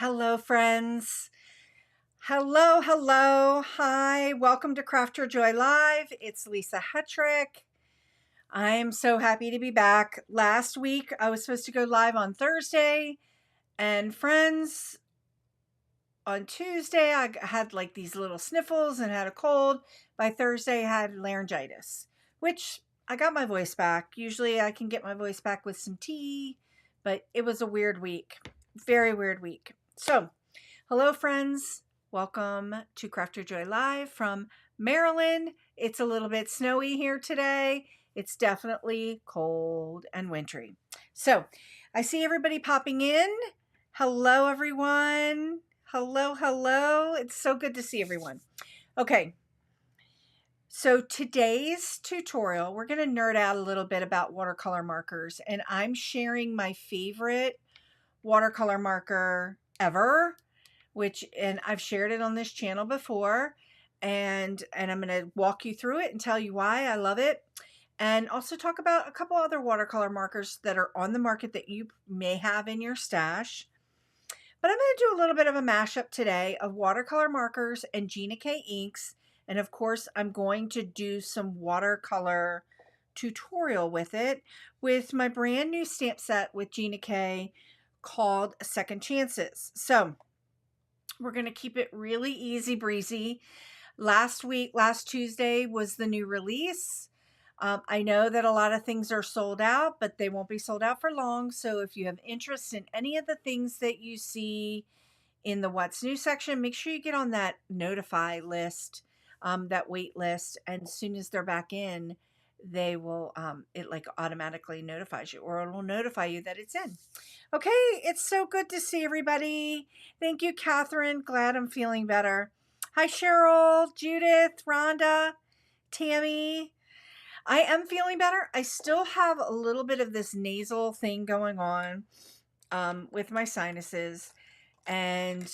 Hello, friends. Hello, hello. Hi, welcome to Craft Your Joy Live. It's Lisa Hetrick. I am so happy to be back. Last week, I was supposed to go live on Thursday, and friends, on Tuesday, I had like these little sniffles and had a cold. By Thursday, I had laryngitis, which I got my voice back. Usually, I can get my voice back with some tea, but it was a weird week. Very weird week. So, hello, friends. Welcome to Craft Your Joy Live from Maryland. It's a little bit snowy here today. It's definitely cold and wintry. So, I see everybody popping in. Hello, everyone. Hello, hello. It's so good to see everyone. Okay. So today's tutorial, we're going to nerd out a little bit about watercolor markers, and I'm sharing my favorite watercolor marker ever, and I've shared it on this channel before, and I'm going to walk you through it and tell you why I love it, and also talk about a couple other watercolor markers that are on the market that you may have in your stash. But I'm going to do a little bit of a mashup today of watercolor markers and Gina K inks, and of course I'm going to do some watercolor tutorial with it with my brand new stamp set with Gina K called Second Chances. So we're going to keep it really easy breezy. Last Tuesday was the new release. I know that a lot of things are sold out, but they won't be sold out for long. So if you have interest in any of the things that you see in the What's New section, make sure you get on that notify list, that wait list. And as soon as they're back in, they will, it like automatically notifies you, or it will notify you that it's in. Okay, it's so good to see everybody. Thank you, Catherine. Glad I'm feeling better. Hi, Cheryl, Judith, Rhonda, Tammy. I am feeling better. I still have a little bit of this nasal thing going on with my sinuses. And,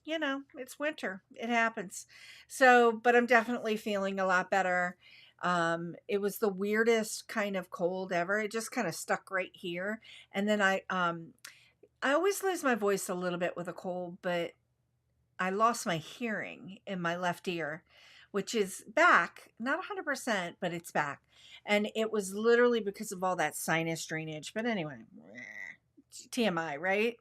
you know, it's winter. It happens. So, but I'm definitely feeling a lot better. It was the weirdest kind of cold ever. It just kind of stuck right here. And then I always lose my voice a little bit with a cold, but I lost my hearing in my left ear, which is back, not 100%, but it's back. And it was literally because of all that sinus drainage. But anyway, TMI, right?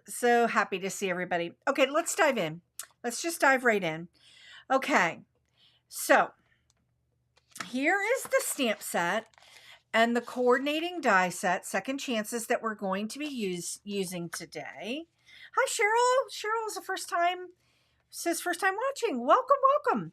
So happy to see everybody. Okay, let's dive in. Let's just dive right in. Okay, so here is the stamp set and the coordinating die set, Second Chances, that we're going to be using today. Hi, Cheryl. Cheryl is the first time, says first time watching. Welcome, welcome.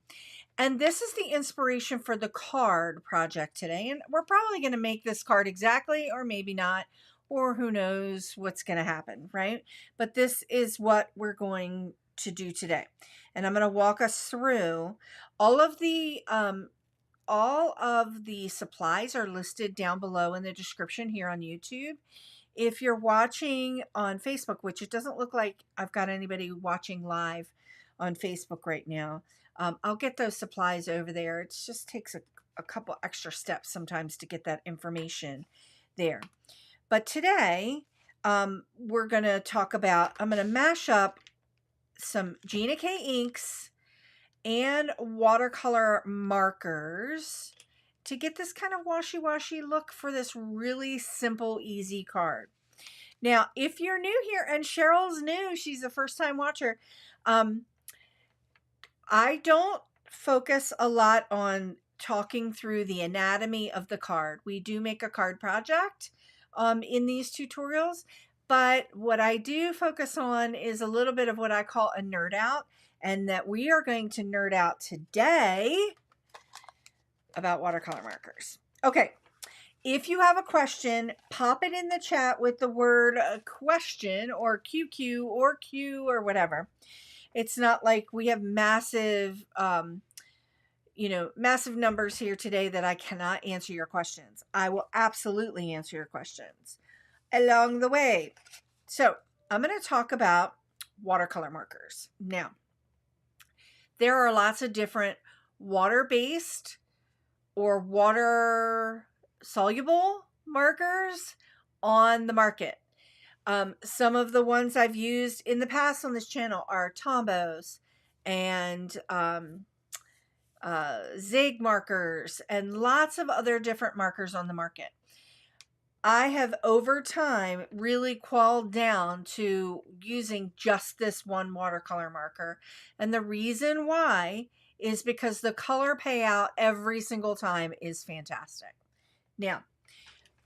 And this is the inspiration for the card project today. And we're probably going to make this card exactly, or maybe not, or who knows what's going to happen, right? But this is what we're going to do today. And I'm going to walk us through all of the supplies are listed down below in the description here on YouTube. If you're watching on Facebook, which it doesn't look like I've got anybody watching live on Facebook right now, I'll get those supplies over there. It just takes a couple extra steps sometimes to get that information there. But today, we're going to talk about, I'm going to mash up some Gina K inks and watercolor markers to get this kind of washy-washy look for this really simple, easy card. Now, if you're new here, and Cheryl's new, she's a first-time watcher, I don't focus a lot on talking through the anatomy of the card. We do make a card project in these tutorials, but what I do focus on is a little bit of what I call a nerd out, and that we are going to nerd out today about watercolor markers. Okay, if you have a question, pop it in the chat with the word question or QQ or Q or whatever. It's not like we have massive, massive numbers here today that I cannot answer your questions. I will absolutely answer your questions along the way. So I'm going to talk about watercolor markers. Now, there are lots of different water-based or water-soluble markers on the market. Some of the ones I've used in the past on this channel are Tombows and Zig markers and lots of other different markers on the market. I have over time really quelled down to using just this one watercolor marker. And the reason why is because the color payout every single time is fantastic. Now,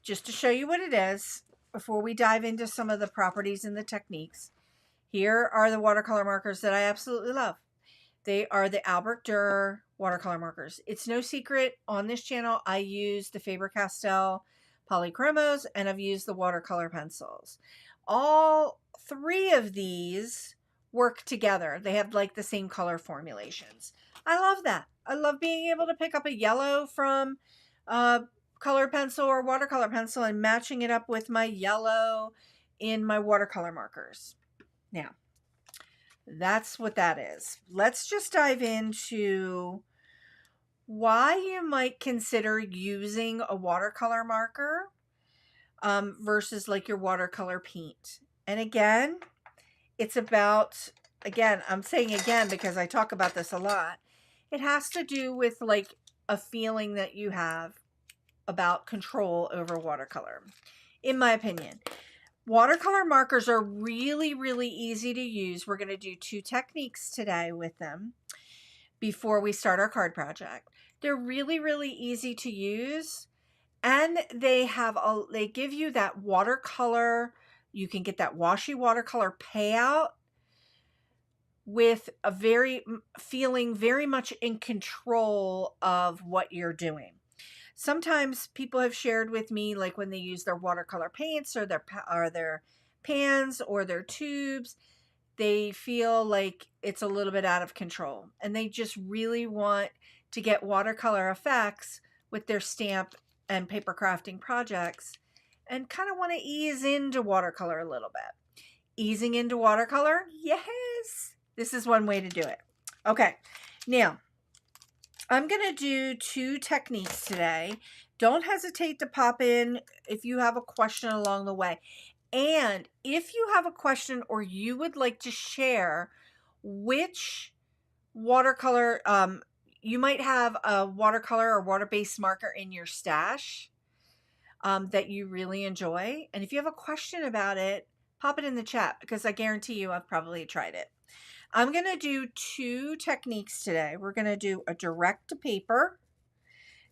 just to show you what it is, before we dive into some of the properties and the techniques, here are the watercolor markers that I absolutely love. They are the Albrecht Durer Watercolor Markers. It's no secret on this channel I use the Faber-Castell Polychromos and I've used the watercolor pencils. All three of these work together. They have like the same color formulations. I love that. I love being able to pick up a yellow from colored pencil or watercolor pencil and matching it up with my yellow in my watercolor markers. Now, that's what that is. Let's just dive into why you might consider using a watercolor marker versus like your watercolor paint. And again, it's about, again, I'm saying again because I talk about this a lot. It has to do with like a feeling that you have about control over watercolor, in my opinion. Watercolor markers are really, really easy to use. We're going to do 2 techniques today with them before we start our card project. They're really, really easy to use, and they give you that watercolor. You can get that washy watercolor payout with a feeling very much in control of what you're doing. Sometimes people have shared with me, like when they use their watercolor paints or their pans or their tubes, they feel like it's a little bit out of control and they just really want to get watercolor effects with their stamp and paper crafting projects and kind of want to ease into watercolor a little bit. Easing into watercolor? Yes! This is one way to do it. Okay, now I'm going to do 2 techniques today. Don't hesitate to pop in if you have a question along the way. And if you have a question or you would like to share which watercolor, you might have a watercolor or water-based marker in your stash that you really enjoy. And if you have a question about it, pop it in the chat because I guarantee you I've probably tried it. I'm going to do 2 techniques today. We're going to do a direct to paper.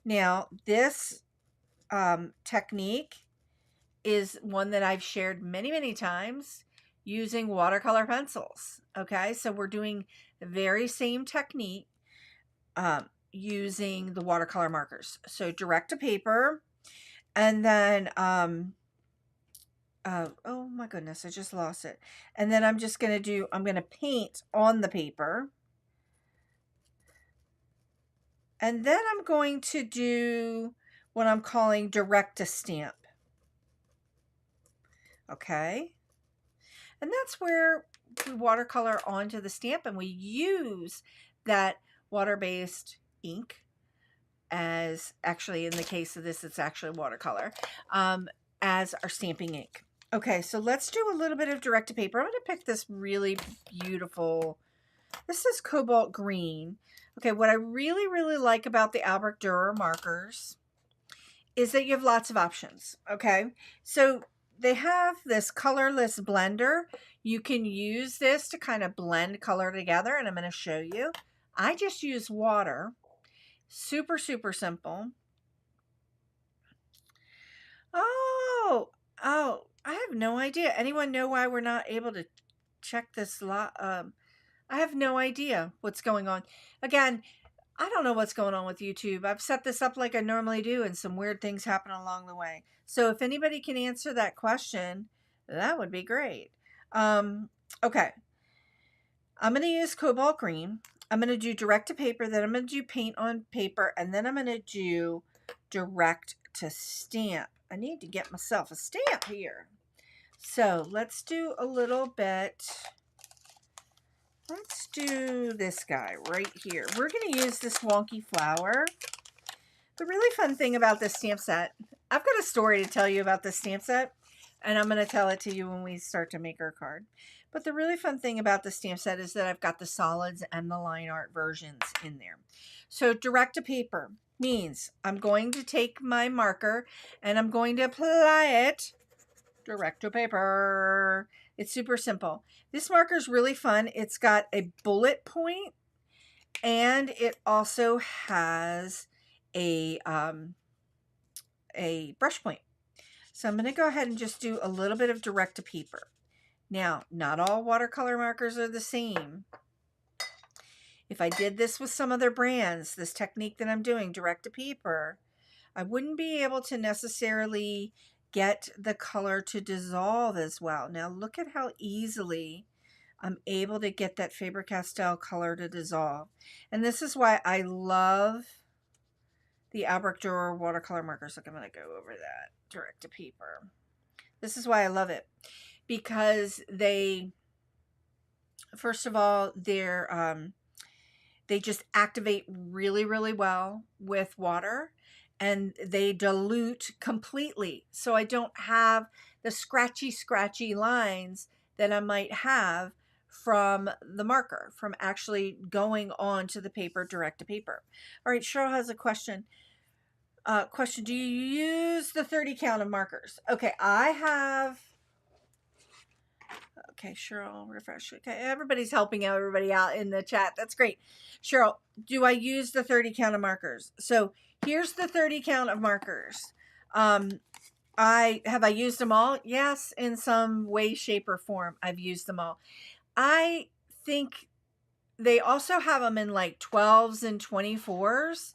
Now, this technique is one that I've shared many, many times using watercolor pencils. Okay, so we're doing the very same technique using the watercolor markers. So direct to paper, and then oh my goodness, I just lost it. And then I'm just going to I'm going to paint on the paper. And then I'm going to do what I'm calling direct to stamp. Okay. And that's where we watercolor onto the stamp and we use that water-based ink as, actually in the case of this, it's actually watercolor, as our stamping ink. Okay, so let's do a little bit of direct to paper. I'm going to pick this really beautiful, this is cobalt green. Okay, what I really, really like about the Albrecht Durer markers is that you have lots of options. Okay, so they have this colorless blender. You can use this to kind of blend color together, and I'm going to show you. I just use water. Super, super simple. Oh, I have no idea. Anyone know why we're not able to check this I have no idea what's going on. Again, I don't know what's going on with YouTube. I've set this up like I normally do, and some weird things happen along the way. So if anybody can answer that question, that would be great. Okay. I'm going to use cobalt green. I'm going to do direct to paper, then I'm going to do paint on paper, and then I'm going to do direct to stamp. I need to get myself a stamp here. So let's do a little bit. Let's do this guy right here. We're going to use this wonky flower. The really fun thing about this stamp set, I've got a story to tell you about this stamp set. And I'm going to tell it to you when we start to make our card. But the really fun thing about the stamp set is that I've got the solids and the line art versions in there. So direct to paper means I'm going to take my marker and I'm going to apply it direct to paper. It's super simple. This marker is really fun. It's got a bullet point and it also has a brush point. So I'm going to go ahead and just do a little bit of direct to paper. Now, not all watercolor markers are the same. If I did this with some other brands, this technique that I'm doing, direct to paper, I wouldn't be able to necessarily get the color to dissolve as well. Now look at how easily I'm able to get that Faber-Castell color to dissolve. And this is why I love the Albrecht Durer Watercolor Markers. Look, I'm going to go over that direct to paper. This is why I love it. Because they, first of all, they just activate really, really well with water. And they dilute completely. So I don't have the scratchy lines that I might have from the marker, from actually going on to the paper, direct to paper. All right, Cheryl has a question. Do you use the 30 count of markers? Okay, I have. Okay, Cheryl, refresh. Okay, everybody's helping everybody out in the chat. That's great. Cheryl, do I use the 30 count of markers? So here's the 30 count of markers. I used them all? Yes, in some way, shape, or form. I've used them all. I think they also have them in like 12s and 24s.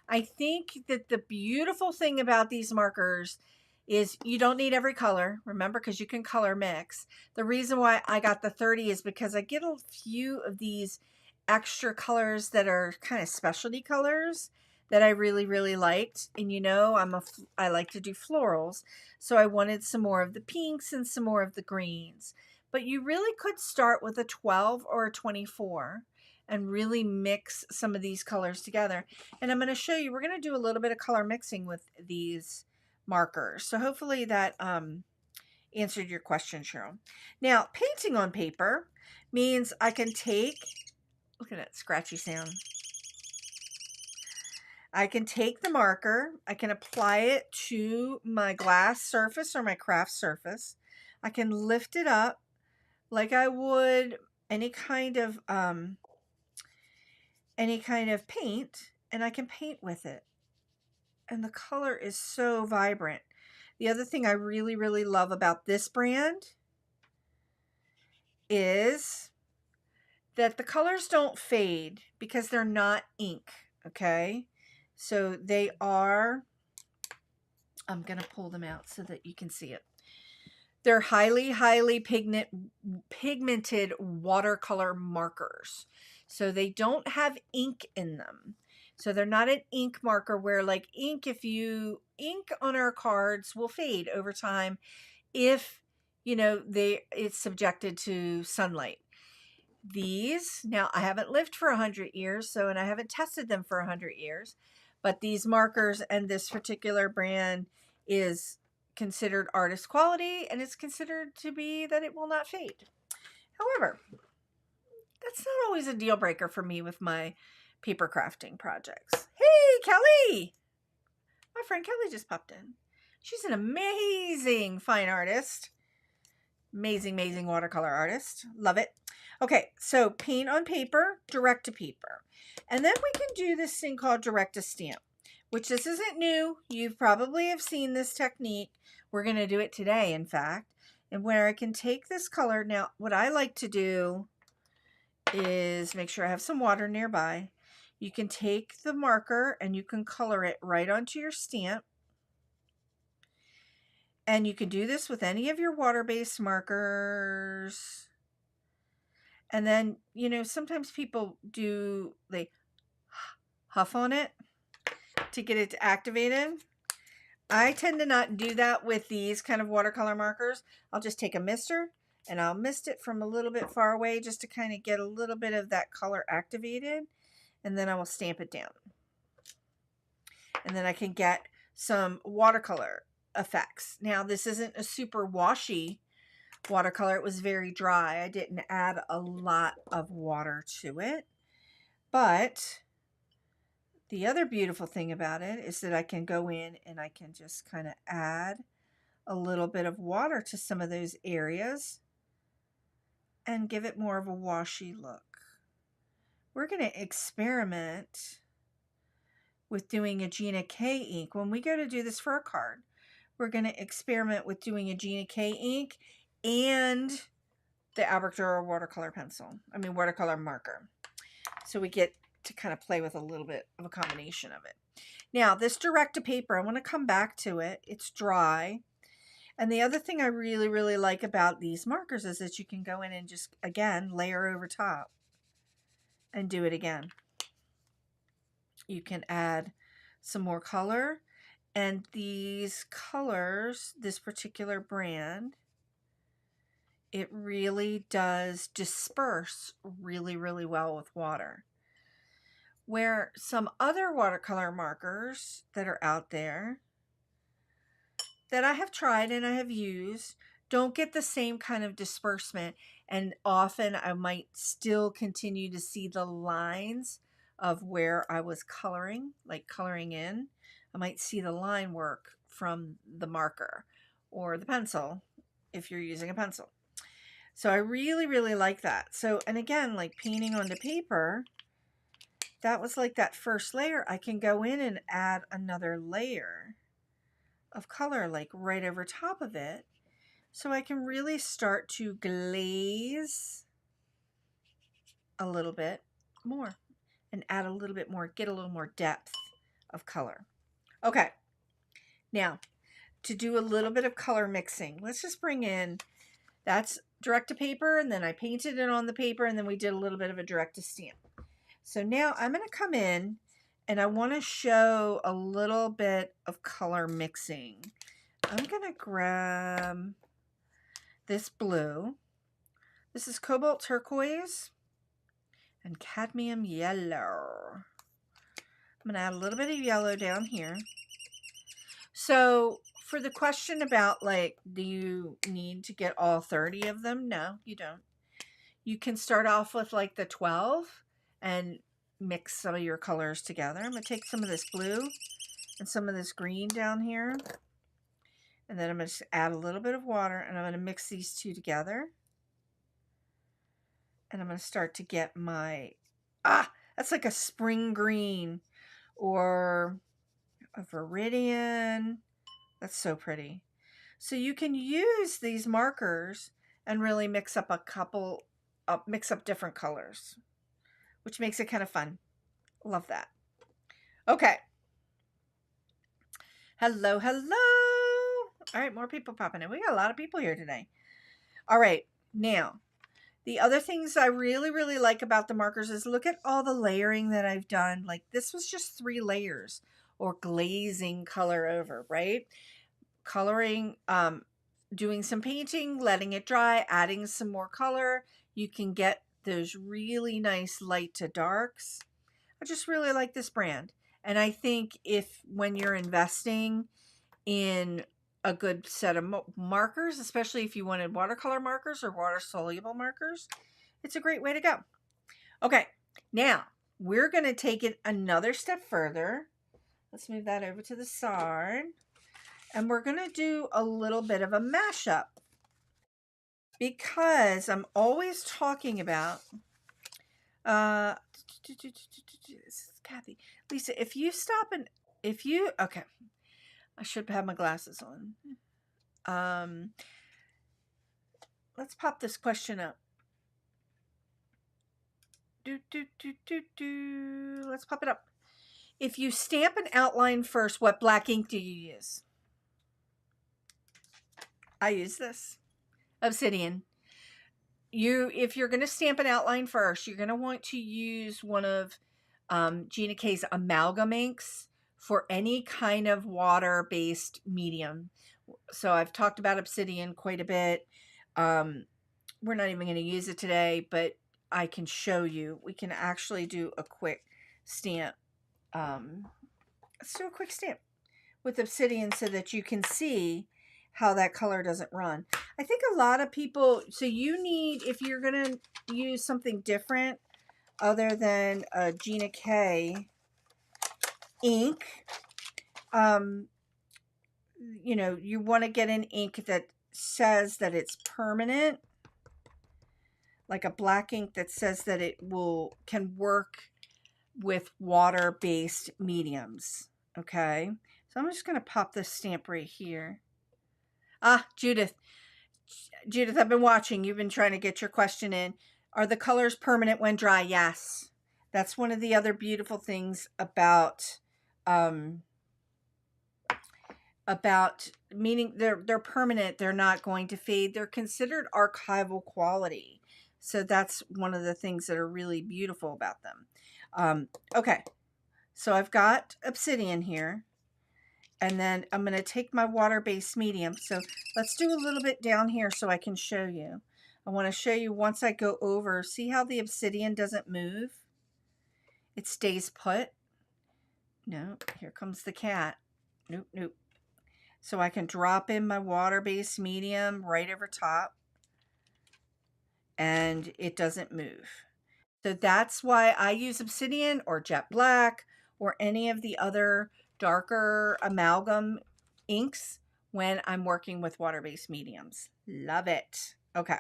I think that the beautiful thing about these markers is you don't need every color, remember, because you can color mix. The reason why I got the 30 is because I get a few of these extra colors that are kind of specialty colors that I really, really liked. And you know, I like to do florals. So I wanted some more of the pinks and some more of the greens. But you really could start with a 12 or a 24 and really mix some of these colors together. And I'm going to show you, we're going to do a little bit of color mixing with these markers. So hopefully that answered your question, Cheryl. Now, painting on paper means I can take, look at that scratchy sound. I can take the marker, I can apply it to my glass surface or my craft surface. I can lift it up like I would any kind of paint, and I can paint with it. And the color is so vibrant. The other thing I really, really love about this brand is that the colors don't fade because they're not ink, okay? So they are, I'm going to pull them out so that you can see it. They're highly, highly pigmented watercolor markers. So they don't have ink in them. So they're not an ink marker where, like ink, if you ink on our cards will fade over time if, you know, it's subjected to sunlight. These, now I haven't lived for 100 years, so, and I haven't tested them for 100 years, but these markers and this particular brand is considered artist quality, and it's considered to be that it will not fade. However, that's not always a deal breaker for me with my paper crafting projects. Hey, Kelly! My friend Kelly just popped in. She's an amazing fine artist. Amazing, amazing watercolor artist. Love it. Okay, so paint on paper, direct to paper. And then we can do this thing called direct to stamp, which this isn't new. You probably have seen this technique. We're going to do it today, in fact. And where I can take this color. Now, what I like to do is make sure I have some water nearby. You can take the marker and you can color it right onto your stamp. And you can do this with any of your water-based markers. And then, you know, sometimes people they huff on it to get it activated. I tend to not do that with these kind of watercolor markers. I'll just take a mister and I'll mist it from a little bit far away just to kind of get a little bit of that color activated. And then I will stamp it down. And then I can get some watercolor effects. Now, this isn't a super washy watercolor. It was very dry. I didn't add a lot of water to it. But the other beautiful thing about it is that I can go in and I can just kind of add a little bit of water to some of those areas and give it more of a washy look. We're going to experiment with doing a Gina K ink. When we go to do this for a card, we're going to experiment with doing a Gina K ink and the Albrecht Durer watercolor marker. So we get to kind of play with a little bit of a combination of it. Now, this direct to paper, I want to come back to it. It's dry. And the other thing I really, really like about these markers is that you can go in and just, again, layer over top and do it again. You can add some more color. And these colors, this particular brand, it really does disperse really, really well with water. Where some other watercolor markers that are out there that I have tried and I have used don't get the same kind of disbursement, and often I might still continue to see the lines of where I was coloring, like coloring in. I might see the line work from the marker or the pencil if you're using a pencil. So I really, really like that. So, and again, like painting on the paper, that was like that first layer. I can go in and add another layer of color like right over top of it. So I can really start to glaze a little bit more and add a little bit more, get a little more depth of color. Okay, now to do a little bit of color mixing, let's just bring in, that's direct to paper, and then I painted it on the paper, and then we did a little bit of a direct to stamp. So now I'm going to come in and I want to show a little bit of color mixing. I'm going to grab this blue. This is cobalt turquoise and cadmium yellow. I'm going to add a little bit of yellow down here. So for the question about like, do you need to get all 30 of them? No, you don't. You can start off with like the 12 and mix some of your colors together. I'm going to take some of this blue and some of this green down here. And then I'm going to add a little bit of water and I'm going to mix these two together. And I'm going to start to get my, that's like a spring green or a viridian. That's so pretty. So you can use these markers and really mix up mix up different colors, which makes it kind of fun. Love that. Okay. Hello, hello. All right, more people popping in. We got a lot of people here today. All right, now, the other things I really, really like about the markers is look at all the layering that I've done. Like this was just 3 layers or glazing color over, right? Coloring, doing some painting, letting it dry, adding some more color. You can get those really nice light to darks. I just really like this brand. And I think when you're investing in a good set of markers, especially if you wanted watercolor markers or water soluble markers, it's a great way to go. Okay, now we're going to take it another step further. Let's move that over to the side. And we're going to do a little bit of a mashup because I'm always talking about, this is Kathy. Lisa, if you stop and okay, I should have my glasses on. Let's pop this question up. Let's pop it up. If you stamp an outline first, what black ink do you use? I use this, Obsidian. If you're going to stamp an outline first, you're going to want to use one of Gina K's AMALGAM inks for any kind of water-based medium. So I've talked about Obsidian quite a bit. We're not even going to use it today, but I can show you. We can actually do a quick stamp. Let's do a quick stamp with Obsidian so that you can see how that color doesn't run. I think a lot of people, so you need, if you're going to use something different other than a Gina K ink, you know, you want to get an ink that says that it's permanent, like a black ink that says that it can work with water-based mediums. Okay, so I'm just going to pop this stamp right here. Ah, Judith, I've been watching. You've been trying to get your question in. Are the colors permanent when dry? Yes. That's one of the other beautiful things about meaning they're permanent. They're not going to fade. They're considered archival quality. So that's one of the things that are really beautiful about them. Okay, so I've got Obsidian here. And then I'm going to take my water-based medium. So let's do a little bit down here so I can show you. I want to show you once I go over. See how the Obsidian doesn't move? It stays put. No, here comes the cat. Nope, nope. So I can drop in my water-based medium right over top. And it doesn't move. So that's why I use Obsidian or Jet Black or any of the other darker amalgam inks when I'm working with water-based mediums. Love it. Okay.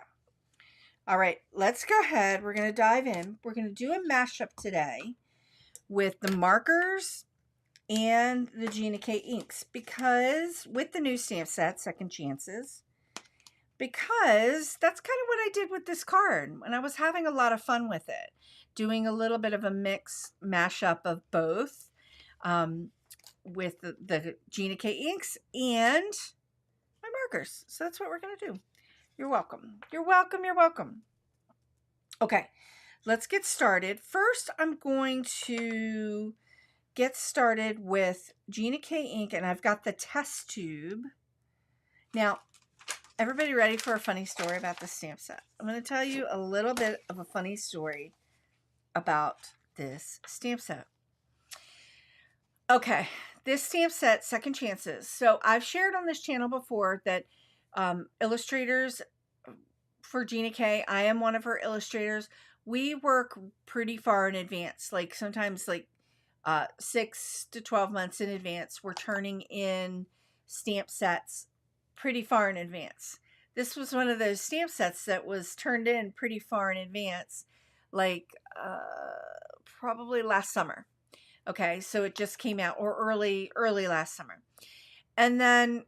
All right, let's go ahead. We're going to dive in. We're going to do a mashup today with the markers and the Gina K inks, because with the new stamp set, Second Chances, because that's kind of what I did with this card, and I was having a lot of fun with it, doing a little bit of a mix mashup of both, with the Gina K inks and my markers. So that's what we're going to do. You're welcome. You're welcome. You're welcome. Okay, let's get started. First, I'm going to get started with Gina K ink, and I've got the test tube. Now, everybody ready for a funny story about the stamp set? I'm going to tell you a little bit of a funny story about this stamp set. Okay, this stamp set, Second Chances. So I've shared on this channel before that illustrators for Gina K, I am one of her illustrators. We work pretty far in advance, like sometimes like 6 to 12 months in advance. We're turning in stamp sets pretty far in advance. This was one of those stamp sets that was turned in pretty far in advance, like probably last summer. Okay, so it just came out, or early last summer. And then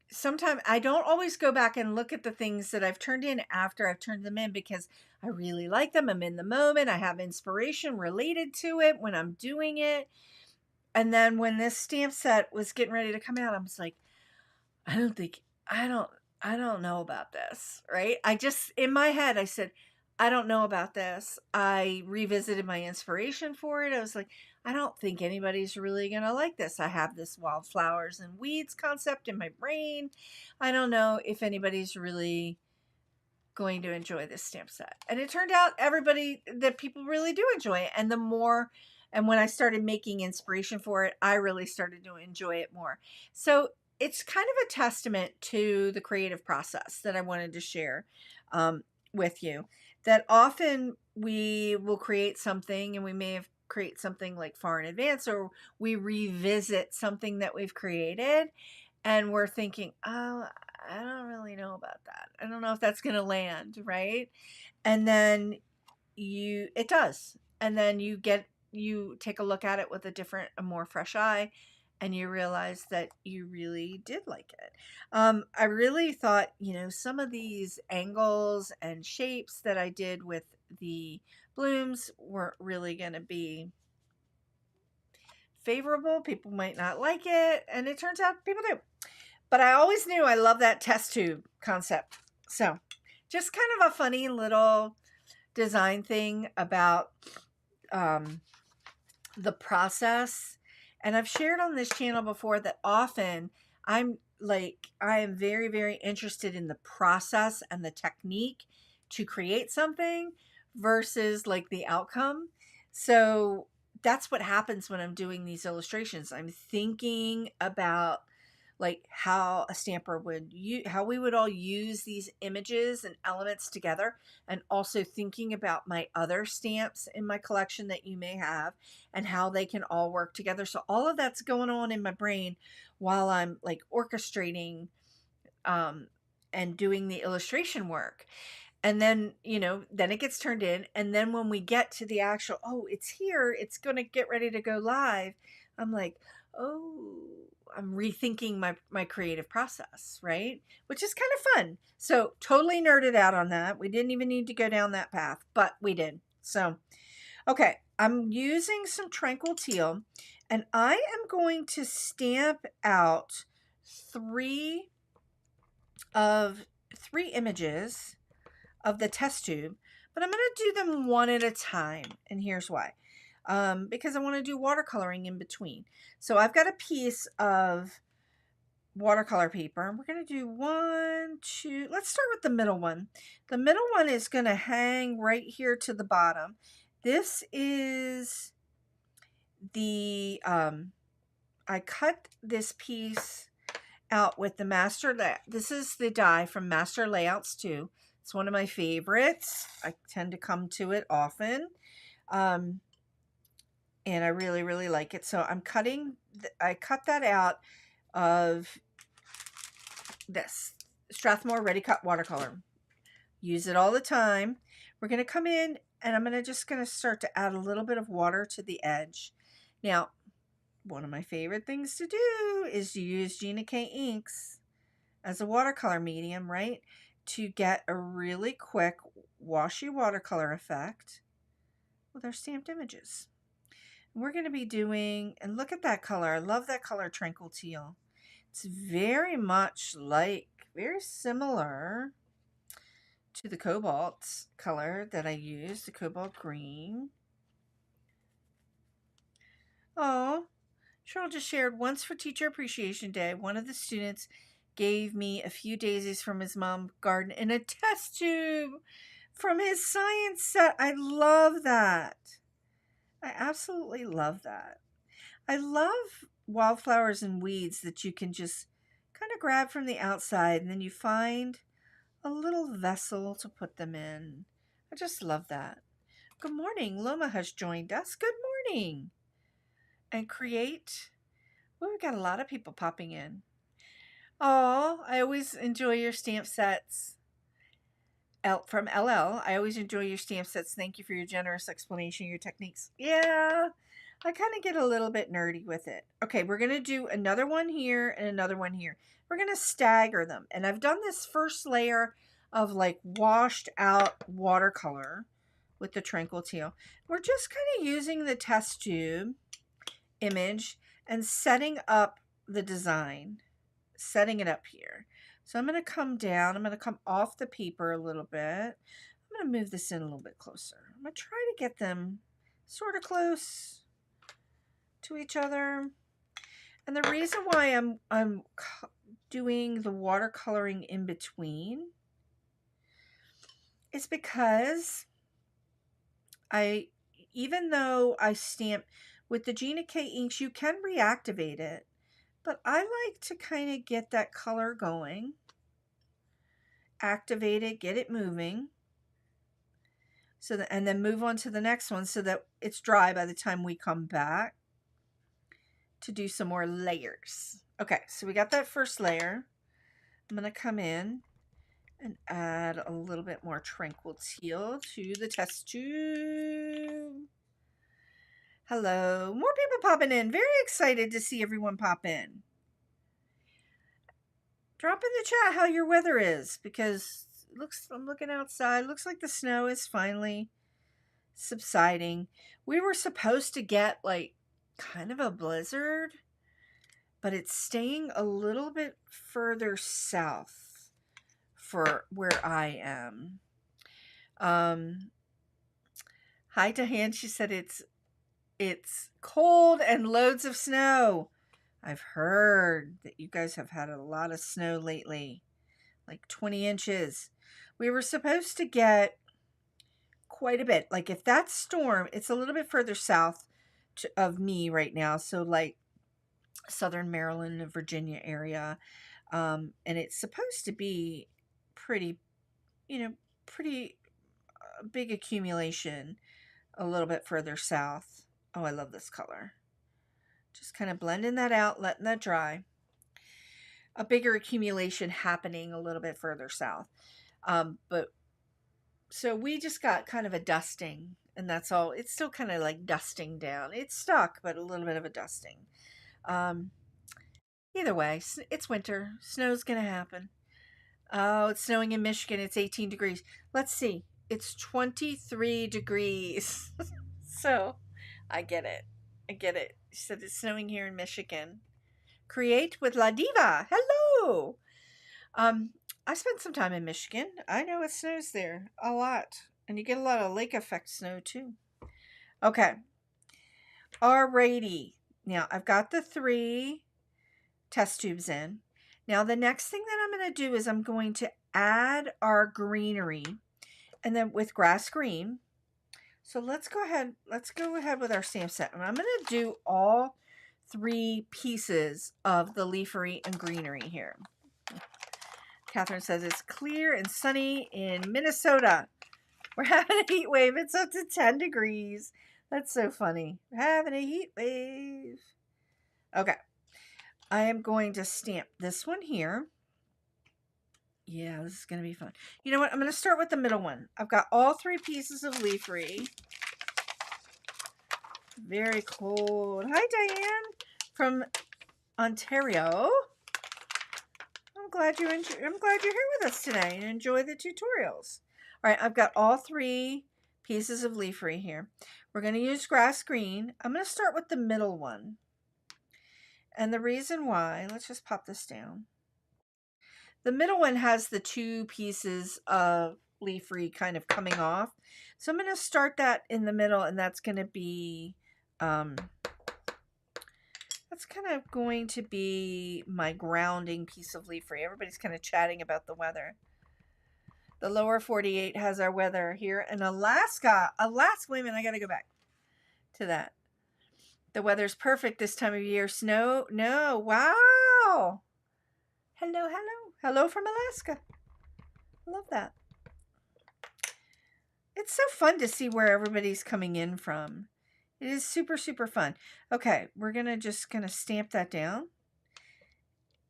sometimes I don't always go back and look at the things that I've turned in after I've turned them in, because I really like them. I'm in the moment. I have inspiration related to it when I'm doing it. And then when this stamp set was getting ready to come out, I was like, I don't know about this, right? I just, in my head, I said, I don't know about this. I revisited my inspiration for it. I was like, I don't think anybody's really going to like this. I have this wildflowers and weeds concept in my brain. I don't know if anybody's really going to enjoy this stamp set. And it turned out that people really do enjoy it. And and when I started making inspiration for it, I really started to enjoy it more. So it's kind of a testament to the creative process that I wanted to share with you. That often we will create something, and we may have create something like far in advance, or we revisit something that we've created and we're thinking, oh, I don't really know about that. I don't know if that's going to land, right? And then it does. And then you take a look at it with a more fresh eye, and you realize that you really did like it. I really thought, some of these angles and shapes that I did with the blooms weren't really going to be favorable. People might not like it, and it turns out people do. But I always knew I love that test tube concept. So just kind of a funny little design thing about the process. And I've shared on this channel before that often I am very, very interested in the process and the technique to create something versus like the outcome. So that's what happens when I'm doing these illustrations. I'm thinking about like how a stamper would how we would all use these images and elements together, and also thinking about my other stamps in my collection that you may have and how they can all work together. So all of that's going on in my brain while I'm like orchestrating and doing the illustration work. And then, you know, then it gets turned in. And then when we get to the actual, oh, it's here, it's going to get ready to go live. I'm like, oh, I'm rethinking my creative process, right? Which is kind of fun. So totally nerded out on that. We didn't even need to go down that path, but we did. So, okay, I'm using some Tranquil Teal, and I am going to stamp out three images of the test tube, but I'm going to do them one at a time, and here's why. Because I want to do watercoloring in between. So I've got a piece of watercolor paper, and we're going to do one, two, let's start with the middle one. The middle one is going to hang right here to the bottom. This is the, I cut this piece out with the this is the die from Master Layouts 2. It's one of my favorites. I tend to come to it often. And I really, really like it. So I'm cutting, I cut that out of this Strathmore Ready Cut watercolor. Use it all the time. We're going to come in and I'm just going to start to add a little bit of water to the edge. Now, one of my favorite things to do is to use Gina K inks as a watercolor medium, right? To get a really quick washy watercolor effect with our stamped images. And we're going to be doing, and look at that color. I love that color, Tranquil Teal. It's very much like, very similar to the cobalt color that I used, the cobalt green. Oh, Cheryl just shared, once for Teacher Appreciation Day, one of the students gave me a few daisies from his mom's garden in a test tube from his science set. I love that. I absolutely love that. I love wildflowers and weeds that you can just kind of grab from the outside and then you find a little vessel to put them in. I just love that. Good morning. Loma has joined us. Good morning. And create. Well, we've got a lot of people popping in. Oh, I always enjoy your stamp sets. From LL, I always enjoy your stamp sets. Thank you for your generous explanation, your techniques. Yeah, I kind of get a little bit nerdy with it. Okay, we're going to do another one here and another one here. We're going to stagger them. And I've done this first layer of like washed out watercolor with the Tranquil Teal. We're just kind of using the test tube image and setting up the design, setting it up here. So I'm going to come down. I'm going to come off the paper a little bit. I'm going to move this in a little bit closer. I'm going to try to get them sort of close to each other. And the reason why I'm doing the watercoloring in between is because even though I stamp with the Gina K inks, you can reactivate it, but I like to kind of get that color going, activate it, get it moving, so that, and then move on to the next one so that it's dry by the time we come back to do some more layers. Okay, so we got that first layer. I'm going to come in and add a little bit more Tranquil Teal to the test tube. Hello, more people popping in. Very excited to see everyone pop in. Drop in the chat how your weather is, because I'm looking outside. Looks like the snow is finally subsiding. We were supposed to get like kind of a blizzard, but it's staying a little bit further south for where I am. Hi to Han. She said it's cold and loads of snow. I've heard that you guys have had a lot of snow lately, like 20 inches. We were supposed to get quite a bit. Like if that storm, it's a little bit further south of me right now. So like Southern Maryland and Virginia area. And it's supposed to be pretty, pretty big accumulation a little bit further south. Oh, I love this color. Just kind of blending that out, letting that dry. A bigger accumulation happening a little bit further south. But so we just got kind of a dusting, and that's all. It's still kind of like dusting down. It's stuck, but a little bit of a dusting. Either way, it's winter. Snow's going to happen. Oh, it's snowing in Michigan. It's 18 degrees. Let's see. It's 23 degrees. So I get it. I get it. She said it's snowing here in Michigan. Create with La Diva. Hello. I spent some time in Michigan. I know it snows there a lot. And you get a lot of lake effect snow too. Okay. Alrighty. Now I've got the 3 test tubes in. Now the next thing that I'm going to do is I'm going to add our greenery, and then with grass green. So let's go ahead with our stamp set. And I'm going to do all 3 pieces of the leafery and greenery here. Catherine says it's clear and sunny in Minnesota. We're having a heat wave. It's up to 10 degrees. That's so funny. We're having a heat wave. Okay. I am going to stamp this one here. Yeah, this is going to be fun. You know what? I'm going to start with the middle one. I've got all 3 pieces of leafery. Very cold. Hi, Diane from Ontario. I'm glad you're here with us today and enjoy the tutorials. All right, I've got all 3 pieces of leafery here. We're going to use grass green. I'm going to start with the middle one. And the reason why, let's just pop this down. The middle one has the 2 pieces of leafery kind of coming off. So I'm going to start that in the middle, and that's going to be, my grounding piece of leafery. Everybody's kind of chatting about the weather. The lower 48 has our weather here. And Alaska, wait a minute, I got to go back to that. The weather's perfect this time of year. Snow, no, wow. Hello, hello. Hello from Alaska. Love that. It's so fun to see where everybody's coming in from. It is super, super fun. Okay, we're going to just stamp that down.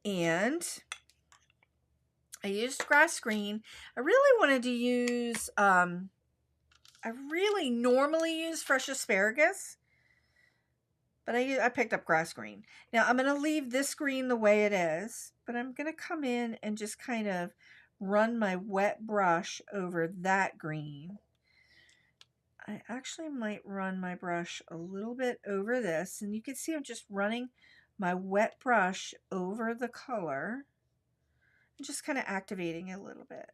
And I used grass green. I really wanted to use, I really normally use fresh asparagus, but I picked up grass green. Now I'm going to leave this green the way it is, but I'm going to come in and just kind of run my wet brush over that green. I actually might run my brush a little bit over this, and you can see I'm just running my wet brush over the color and just kind of activating it a little bit.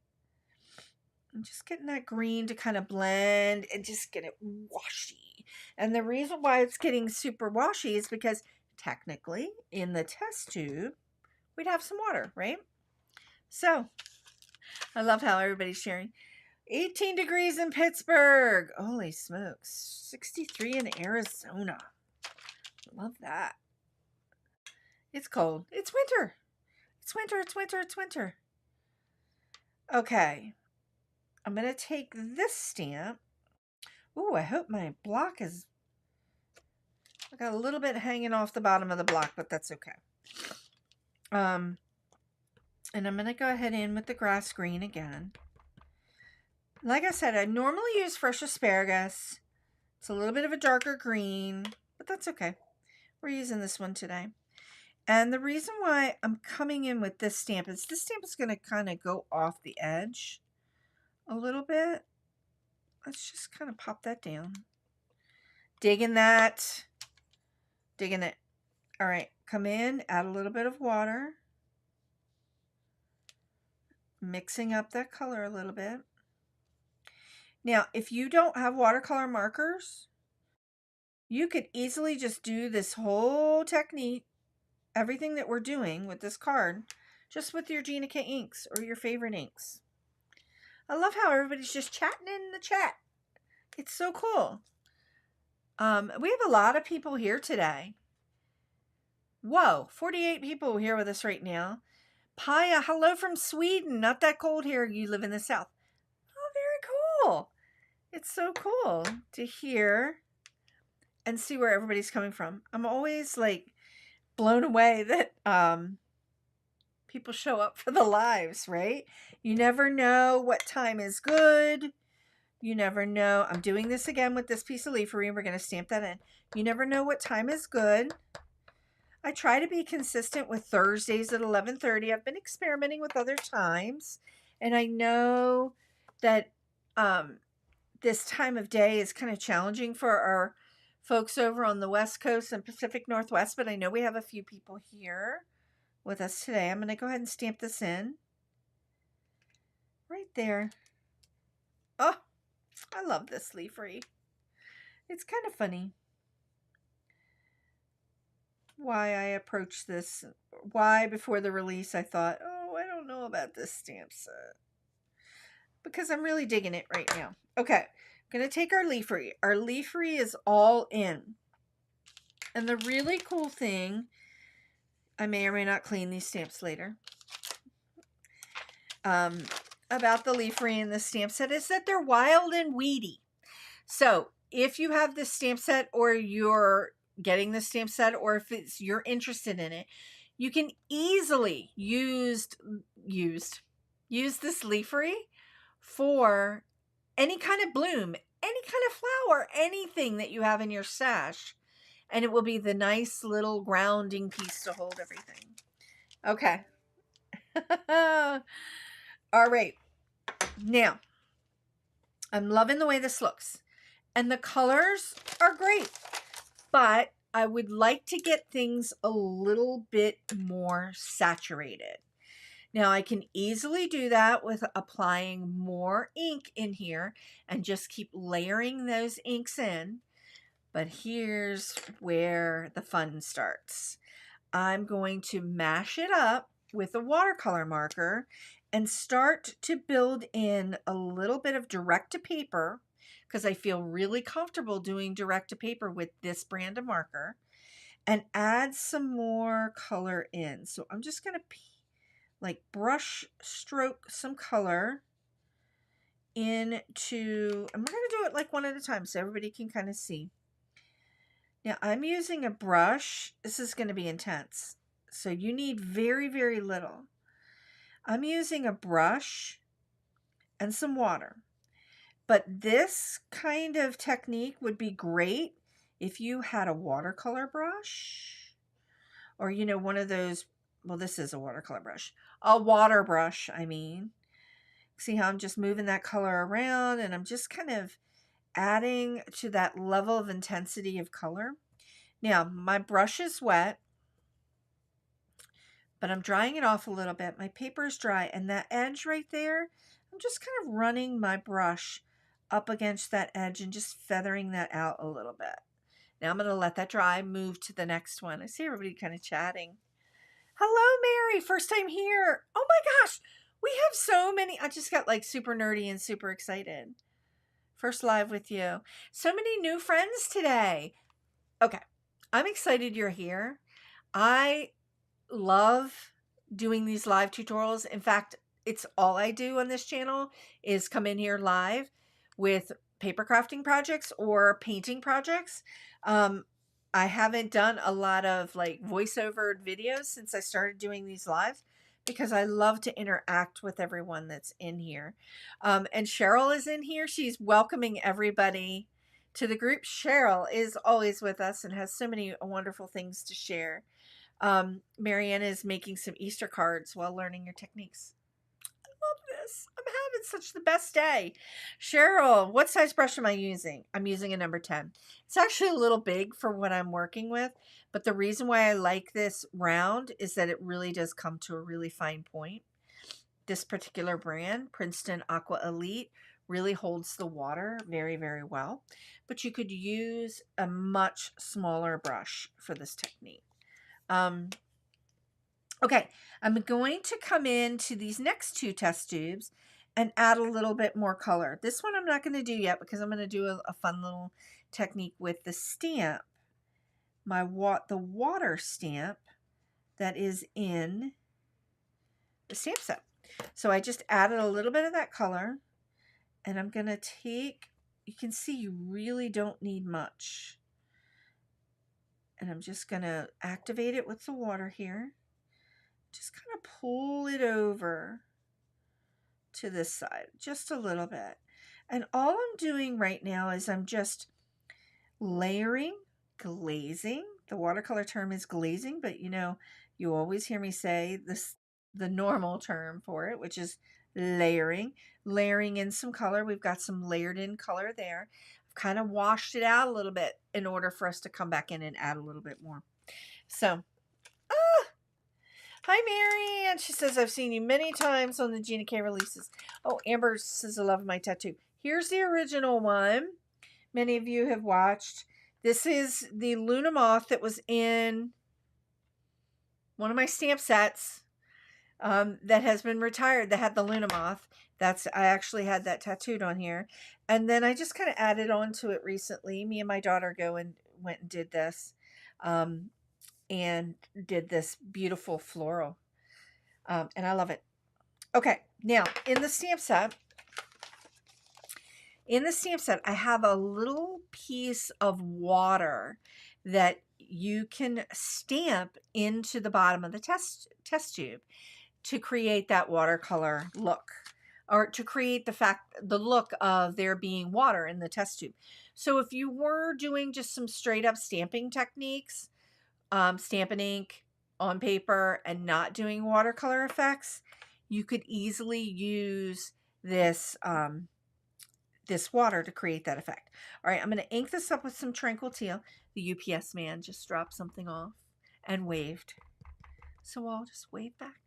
I'm just getting that green to kind of blend and just get it washy. And the reason why it's getting super washy is because technically in the test tube, we'd have some water, right? So I love how everybody's sharing. 18 degrees in Pittsburgh. Holy smokes. 63 in Arizona. Love that. It's cold. It's winter. It's winter. It's winter. It's winter. Okay. I'm going to take this stamp. Ooh, I hope my block is... I got a little bit hanging off the bottom of the block, but that's okay. And I'm going to go ahead in with the grass green again. Like I said, I normally use fresh asparagus. It's a little bit of a darker green, but that's okay. We're using this one today. And the reason why I'm coming in with this stamp is going to kind of go off the edge a little bit. Let's just kind of pop that down. Digging that. Digging it. All right, come in, add a little bit of water. Mixing up that color a little bit. Now, if you don't have watercolor markers, you could easily just do this whole technique, everything that we're doing with this card, just with your Gina K inks or your favorite inks. I love how everybody's just chatting in the chat. It's so cool. We have a lot of people here today. Whoa, 48 people here with us right now. Paya, hello from Sweden. Not that cold here. You live in the south. Oh, very cool. It's so cool to hear and see where everybody's coming from. I'm always like blown away that people show up for the lives, right? You never know what time is good. You never know. I'm doing this again with this piece of leafery, and we're going to stamp that in. You never know what time is good. I try to be consistent with Thursdays at 11:30. I've been experimenting with other times, and I know that this time of day is kind of challenging for our folks over on the West Coast and Pacific Northwest, but I know we have a few people here with us today. I'm going to go ahead and stamp this in right there. Oh, I love this leafery. It's kind of funny why I approached this. Why before the release I thought, oh, I don't know about this stamp set. Because I'm really digging it right now. Okay, I'm going to take our leafery. Our leafery is all in. And the really cool thing, I may or may not clean these stamps later, about the leafery and the stamp set is that they're wild and weedy. So if you have this stamp set, or you're getting the stamp set, or if you're interested in it, you can easily use this leafery for any kind of bloom, any kind of flower, anything that you have in your stash. And it will be the nice little grounding piece to hold everything. Okay. All right. Now, I'm loving the way this looks. And the colors are great. But I would like to get things a little bit more saturated. Now, I can easily do that with applying more ink in here and just keep layering those inks in. But here's where the fun starts. I'm going to mash it up with a watercolor marker and start to build in a little bit of direct to paper, because I feel really comfortable doing direct to paper with this brand of marker, and add some more color in. So I'm just going to like brush stroke some color into, and we're going to do it like one at a time so everybody can kind of see. Now I'm using a brush. This is going to be intense, so you need very, very little. I'm using a brush and some water. But this kind of technique would be great if you had a watercolor brush, or, you know, one of those, well, this is a watercolor brush, a water brush, I mean. See how I'm just moving that color around, and I'm just kind of adding to that level of intensity of color. Now, my brush is wet, but I'm drying it off a little bit. My paper is dry, and that edge right there, I'm just kind of running my brush up against that edge and just feathering that out a little bit. Now I'm going to let that dry, move to the next one. I see everybody kind of chatting. Hello, Mary. First time here. Oh my gosh. We have so many. I just got like super nerdy and super excited. First live with you. So many new friends today. Okay. I'm excited you're here. I love doing these live tutorials. In fact, it's all I do on this channel is come in here live with paper crafting projects or painting projects. I haven't done a lot of like voiceover videos since I started doing these live, because I love to interact with everyone that's in here. And Cheryl is in here. She's welcoming everybody to the group. Cheryl is always with us and has so many wonderful things to share. Marianne is making some Easter cards while learning your techniques. I love this. I'm having such the best day. Cheryl, what size brush am I using? I'm using a number 10. It's actually a little big for what I'm working with, but the reason why I like this round is that it really does come to a really fine point. This particular brand, Princeton Aqua Elite, really holds the water very, very well, but you could use a much smaller brush for this technique. Okay, I'm going to come into these next two test tubes and add a little bit more color. This one I'm not going to do yet because I'm going to do a fun little technique with the stamp, the water stamp that is in the stamp set. So I just added a little bit of that color, and I'm going to take, you can see you really don't need much. And I'm just going to activate it with the water here. Just kind of pull it over to this side just a little bit. And all I'm doing right now is I'm just layering, glazing. The watercolor term is glazing, but you know, you always hear me say this, the normal term for it, which is layering in some color. We've got some layered in color there. I've kind of washed it out a little bit in order for us to come back in and add a little bit more. So, hi Mary, and she says, I've seen you many times on the Gina K releases. Oh, Amber says, I love my tattoo. Here's the original one. Many of you have watched. This is the Luna Moth that was in one of my stamp sets that has been retired, that had the Luna Moth. I actually had that tattooed on here. And then I just kind of added on to it recently. Me and my daughter went and did this. And did this beautiful floral. And I love it. Okay, now in the stamp set, I have a little piece of water that you can stamp into the bottom of the test tube to create that watercolor look, or to create the look of there being water in the test tube. So if you were doing just some straight up stamping techniques, Stampin' Ink on paper, and not doing watercolor effects, you could easily use this this water to create that effect. All right, I'm going to ink this up with some Tranquil Teal. The UPS man just dropped something off and waved, so I'll just wave back.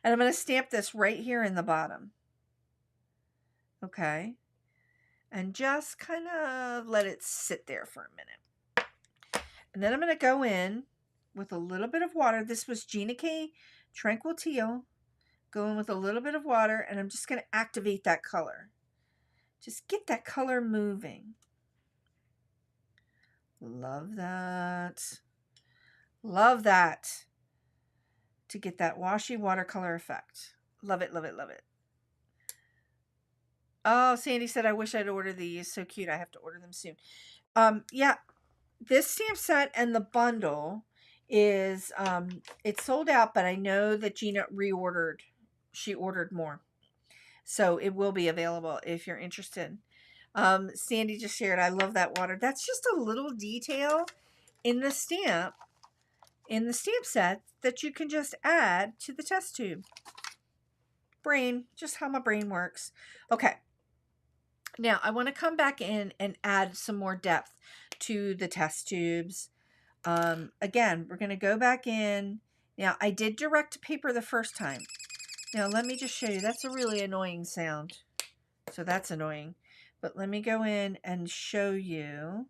And I'm going to stamp this right here in the bottom. Okay, and just kind of let it sit there for a minute. And then I'm going to go in with a little bit of water. This was Gina K Tranquil Teal. Go in with a little bit of water, and I'm just going to activate that color. Just get that color moving. Love that. Love that. To get that washy watercolor effect. Love it, love it, love it. Oh, Sandy said, I wish I'd order these. So cute. I have to order them soon. Yeah. This stamp set and the bundle is it's sold out, but I know that Gina reordered. She ordered more, so it will be available if you're interested. Sandy just shared, I love that water. That's just a little detail in the stamp set that you can just add to the test tube. Brain, just how my brain works. Okay, now I want to come back in and add some more depth to the test tubes. Again, we're going to go back in. Now, I did direct to paper the first time. Now, let me just show you. That's a really annoying sound. So that's annoying. But let me go in and show you.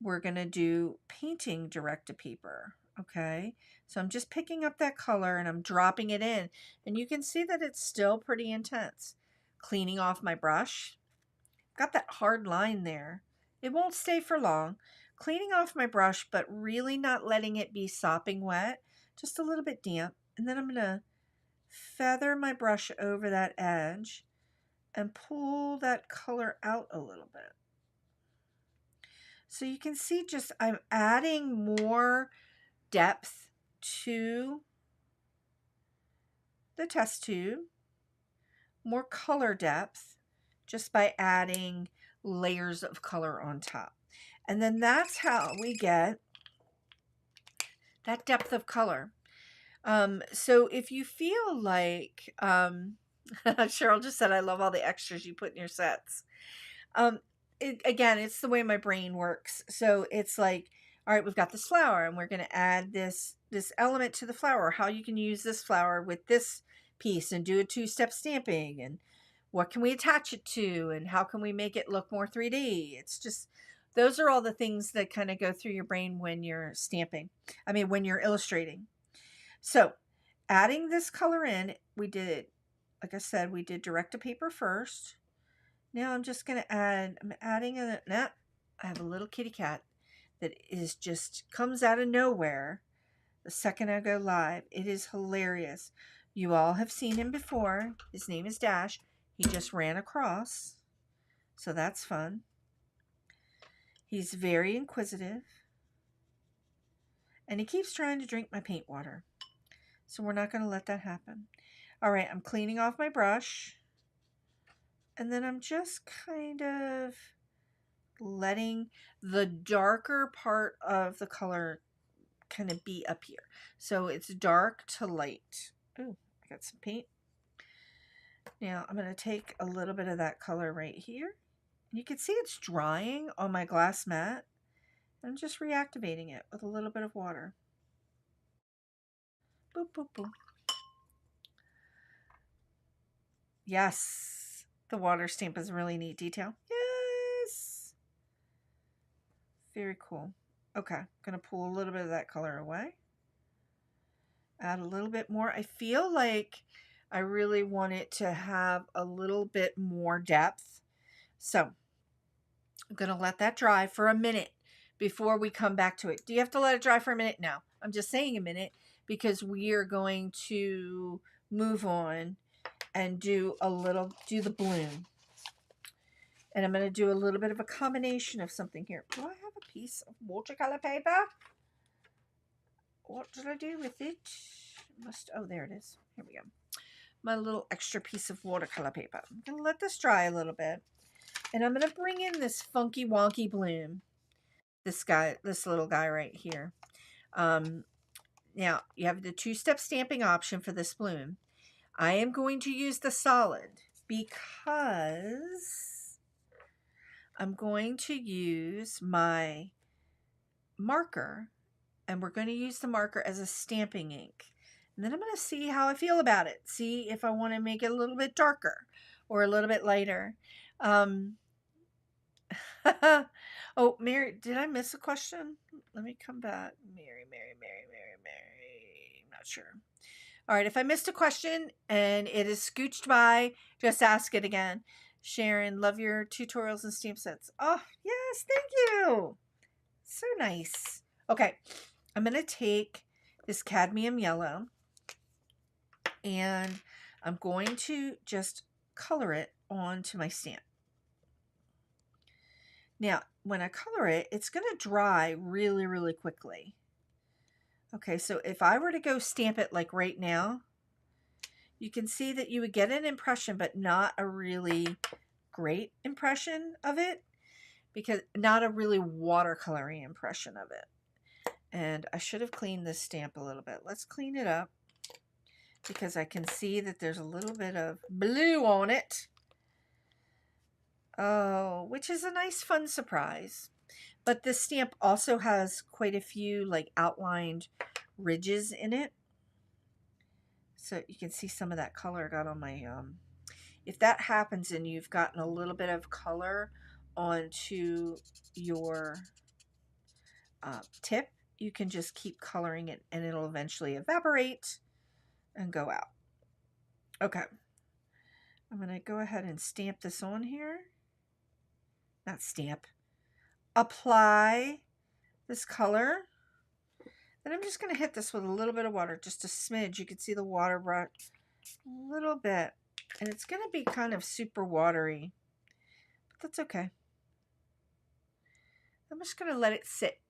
We're going to do painting direct to paper. Okay. So I'm just picking up that color and I'm dropping it in. And you can see that it's still pretty intense. Cleaning off my brush. Got that hard line there. It won't stay for long. Cleaning off my brush, but really not letting it be sopping wet. Just a little bit damp. And then I'm going to feather my brush over that edge and pull that color out a little bit. So you can see just I'm adding more depth to the test tube. More color depth just by adding layers of color on top. And then that's how we get that depth of color. So if you feel like, Cheryl just said, I love all the extras you put in your sets. Again, it's the way my brain works. So it's like, all right, we've got this flower and we're going to add this element to the flower. How you can use this flower with this piece and do a two-step stamping, and what can we attach it to, and how can we make it look more 3D? It's just, those are all the things that kind of go through your brain when you're stamping. I mean, when you're illustrating. So adding this color in, we did, like I said, we did direct to paper first. Now I'm just going to add, I'm adding a, nah, I have a little kitty cat that is just comes out of nowhere the second I go live. It is hilarious. You all have seen him before. His name is Dash. He just ran across. So that's fun. He's very inquisitive. And he keeps trying to drink my paint water. So we're not going to let that happen. All right, I'm cleaning off my brush. And then I'm just kind of letting the darker part of the color kind of be up here. So it's dark to light. Ooh, I got some paint. Now I'm going to take a little bit of that color right here. You can see it's drying on my glass mat. I'm just reactivating it with a little bit of water. Boop, boop, boop. Yes, the water stamp is a really neat detail. Yes. Very cool. Okay, I'm going to pull a little bit of that color away. Add a little bit more. I feel like I really want it to have a little bit more depth. So I'm going to let that dry for a minute before we come back to it. Do you have to let it dry for a minute? No, I'm just saying a minute because we are going to move on and do the bloom. And I'm going to do a little bit of a combination of something here. Do I have a piece of watercolor paper? What did I do with it? Oh, there it is. Here we go. My little extra piece of watercolor paper. I'm going to let this dry a little bit. And I'm going to bring in this funky wonky bloom. This little guy right here. Now, you have the two-step stamping option for this bloom. I am going to use the solid because I'm going to use my marker, and we're going to use the marker as a stamping ink. And then I'm going to see how I feel about it. See if I want to make it a little bit darker or a little bit lighter. Oh, Mary, did I miss a question? Let me come back. Mary. I'm not sure. All right, if I missed a question and it is scooched by, just ask it again. Sharon, love your tutorials and stamp sets. Oh, yes, thank you. So nice. Okay, I'm going to take this cadmium yellow and I'm going to just color it onto my stamp. Now, when I color it, it's going to dry really, really quickly. Okay, so if I were to go stamp it like right now, you can see that you would get an impression, but not a really great impression of it, because not a really watercolory impression of it. And I should have cleaned this stamp a little bit. Let's clean it up because I can see that there's a little bit of blue on it. Oh, which is a nice fun surprise. But this stamp also has quite a few like outlined ridges in it. So you can see some of that color I got on my, if that happens and you've gotten a little bit of color onto your tip, you can just keep coloring it and it'll eventually evaporate and go out. Okay. I'm going to go ahead and stamp this on here. Not stamp. Apply this color. Then I'm just going to hit this with a little bit of water, just a smidge. You can see the water brush a little bit. And it's going to be kind of super watery. But that's okay. I'm just going to let it sit.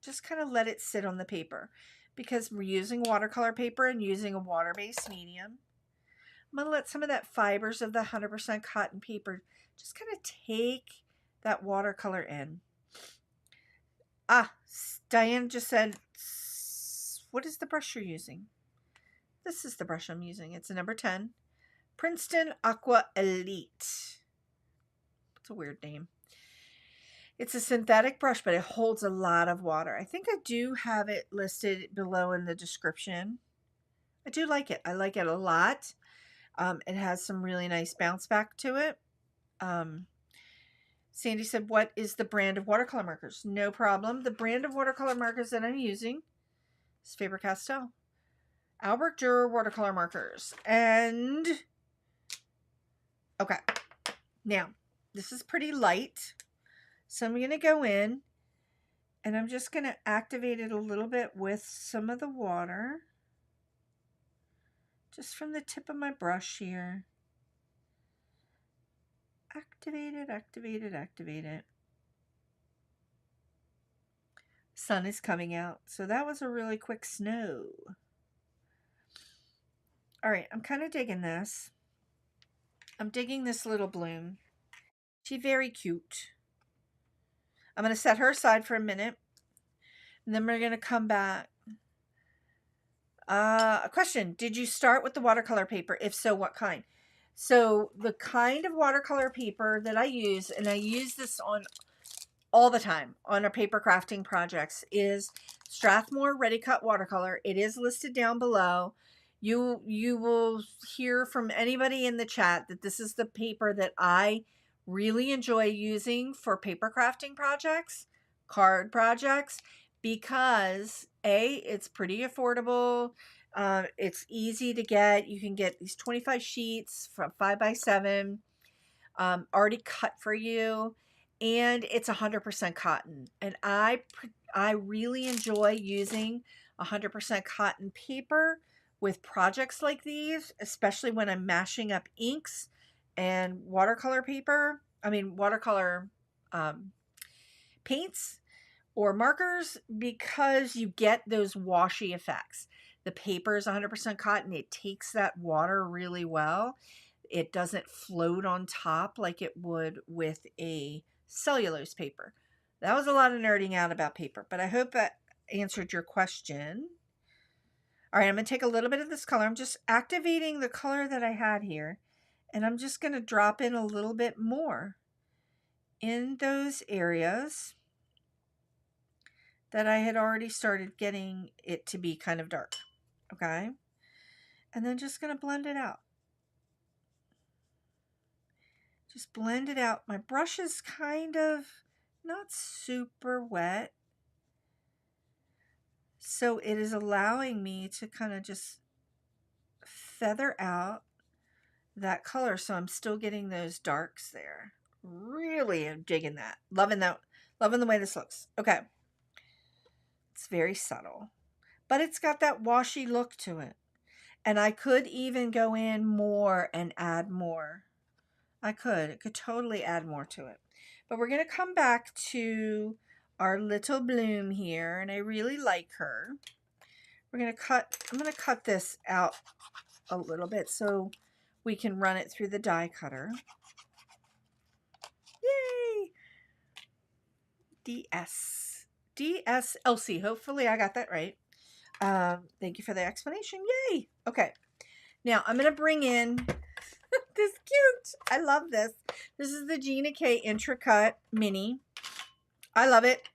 Just kind of let it sit on the paper. Because we're using watercolor paper and using a water-based medium. I'm going to let some of that fibers of the 100% cotton paper just kind of take that watercolor in. Ah, Diane just said, what is the brush you're using? This is the brush I'm using. It's a number 10. Princeton Aqua Elite. It's a weird name. It's a synthetic brush, but it holds a lot of water. I think I do have it listed below in the description. I do like it. I like it a lot. It has some really nice bounce back to it. Sandy said, what is the brand of watercolor markers? No problem. The brand of watercolor markers that I'm using is Faber-Castell. Albrecht Durer Watercolor Markers. And, okay. Now, this is pretty light, so I'm going to go in and I'm just going to activate it a little bit with some of the water, just from the tip of my brush here. Activate it, activate it, activate it. Sun is coming out, so that was a really quick snow. All right, I'm kind of digging this. I'm digging this little bloom. She's very cute. I'm going to set her aside for a minute, and then we're going to come back. A question. Did you start with the watercolor paper? If so, what kind? So the kind of watercolor paper that I use, and I use this on all the time on our paper crafting projects, is Strathmore Ready Cut Watercolor. It is listed down below. You will hear from anybody in the chat that this is the paper that I really enjoy using for paper crafting projects, card projects, because it's pretty affordable. It's easy to get. You can get these 25 sheets from 5x7 already cut for you, and it's 100% cotton. And I really enjoy using 100% cotton paper with projects like these, especially when I'm mashing up inks and watercolor paper. I mean, watercolor paints or markers, because you get those washy effects. The paper is 100% cotton. It takes that water really well. It doesn't float on top like it would with a cellulose paper. That was a lot of nerding out about paper, but I hope that answered your question. All right, I'm going to take a little bit of this color. I'm just activating the color that I had here, and I'm just going to drop in a little bit more in those areas that I had already started getting it to be kind of dark. Okay, and then just going to blend it out. Just blend it out. My brush is kind of not super wet, so it is allowing me to kind of just feather out that color, so I'm still getting those darks there. Really am digging that. Loving that. Loving the way this looks. Okay. It's very subtle, but it's got that washy look to it. And I could even go in more and add more. I could totally add more to it. But we're going to come back to our little bloom here, and I really like her. I'm going to cut this out a little bit so we can run it through the die cutter. Yay! DSLC. Hopefully I got that right. Thank you for the explanation. Yay! Okay. Now I'm going to bring in this cute. I love this. This is the Gina K Intracut Mini. I love it.